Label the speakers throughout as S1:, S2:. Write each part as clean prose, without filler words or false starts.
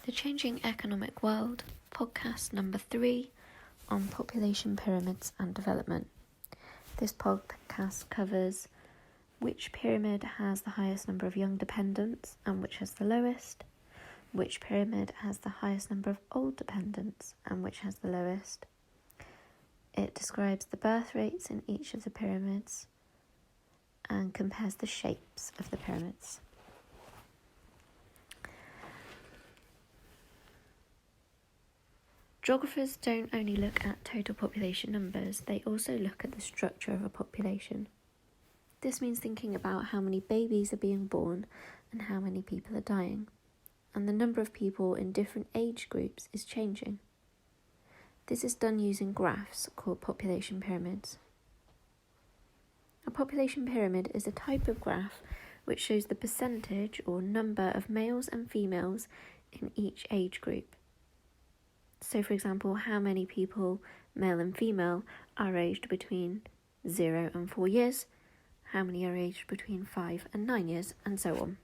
S1: The Changing Economic World, podcast number 3 on population pyramids and development. This podcast covers which pyramid has the highest number of young dependents and which has the lowest, which pyramid has the highest number of old dependents and which has the lowest. It describes the birth rates in each of the pyramids and compares the shapes of the pyramids. Geographers don't only look at total population numbers, they also look at the structure of a population. This means thinking about how many babies are being born and how many people are dying, and the number of people in different age groups is changing. This is done using graphs called population pyramids. A population pyramid is a type of graph which shows the percentage or number of males and females in each age group. So, for example, how many people, male and female, are aged between 0 and 4 years, how many are aged between 5 and 9 years, and so on.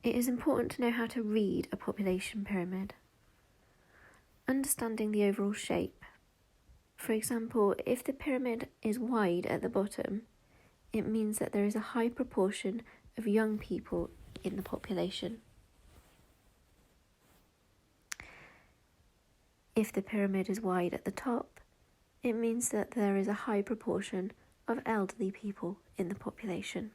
S1: It is important to know how to read a population pyramid. Understanding the overall shape. For example, if the pyramid is wide at the bottom, it means that there is a high proportion of young people in the population. If the pyramid is wide at the top, it means that there is a high proportion of elderly people in the population.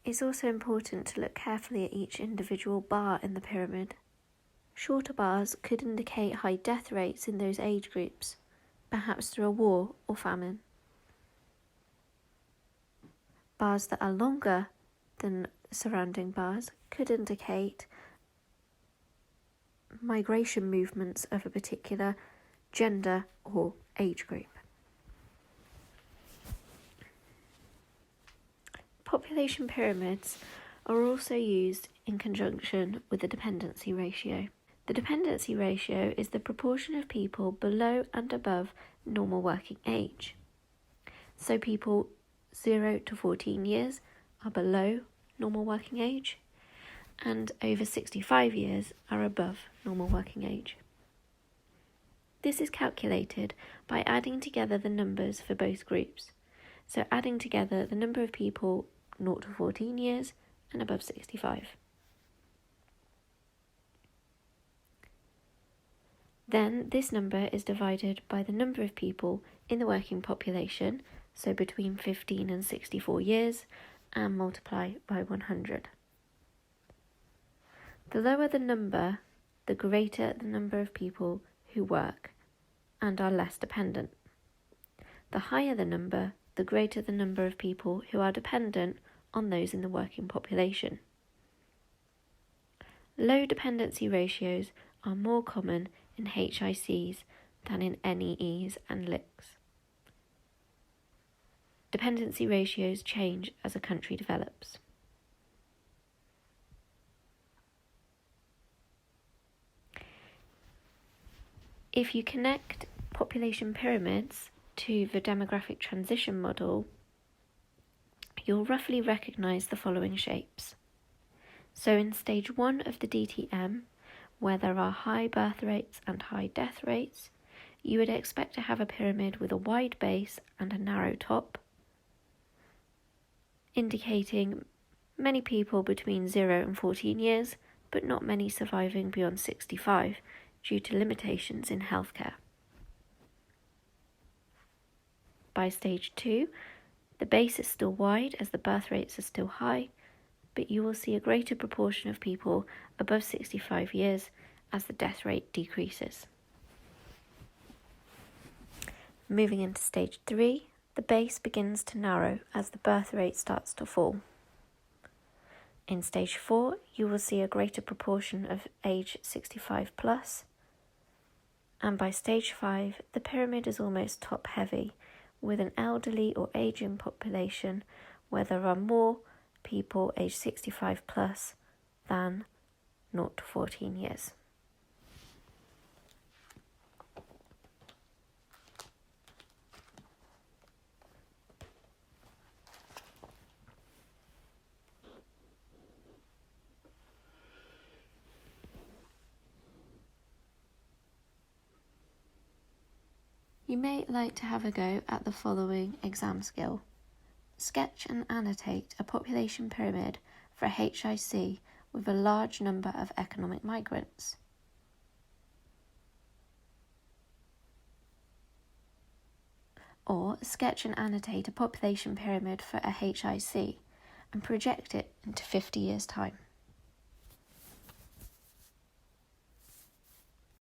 S1: It's also important to look carefully at each individual bar in the pyramid. Shorter bars could indicate high death rates in those age groups, perhaps through a war or famine. Bars that are longer than surrounding bars could indicate migration movements of a particular gender or age group. Population pyramids are also used in conjunction with the dependency ratio. The dependency ratio is the proportion of people below and above normal working age. So people 0 to 14 years are below normal working age, and over 65 years are above normal working age. This is calculated by adding together the numbers for both groups, so adding together the number of people 0 to 14 years and above 65. Then this number is divided by the number of people in the working population, so between 15 and 64 years, and multiply by 100. The lower the number, the greater the number of people who work and are less dependent. The higher the number, the greater the number of people who are dependent on those in the working population. Low dependency ratios are more common in HICs than in NEEs and LICs. Dependency ratios change as a country develops. If you connect population pyramids to the demographic transition model, you'll roughly recognise the following shapes. So in stage 1 of the DTM, where there are high birth rates and high death rates, you would expect to have a pyramid with a wide base and a narrow top, indicating many people between 0 and 14 years, but not many surviving beyond 65 due to limitations in healthcare. By stage 2, the base is still wide as the birth rates are still high, but you will see a greater proportion of people above 65 years as the death rate decreases. Moving into stage 3, the base begins to narrow as the birth rate starts to fall. In stage 4, you will see a greater proportion of age 65 plus, and by stage 5, the pyramid is almost top heavy, with an elderly or ageing population where there are more people aged 65 plus than 0 to 14 years. You may like to have a go at the following exam skill. Sketch and annotate a population pyramid for a HIC with a large number of economic migrants. Or sketch and annotate a population pyramid for a HIC and project it into 50 years' time.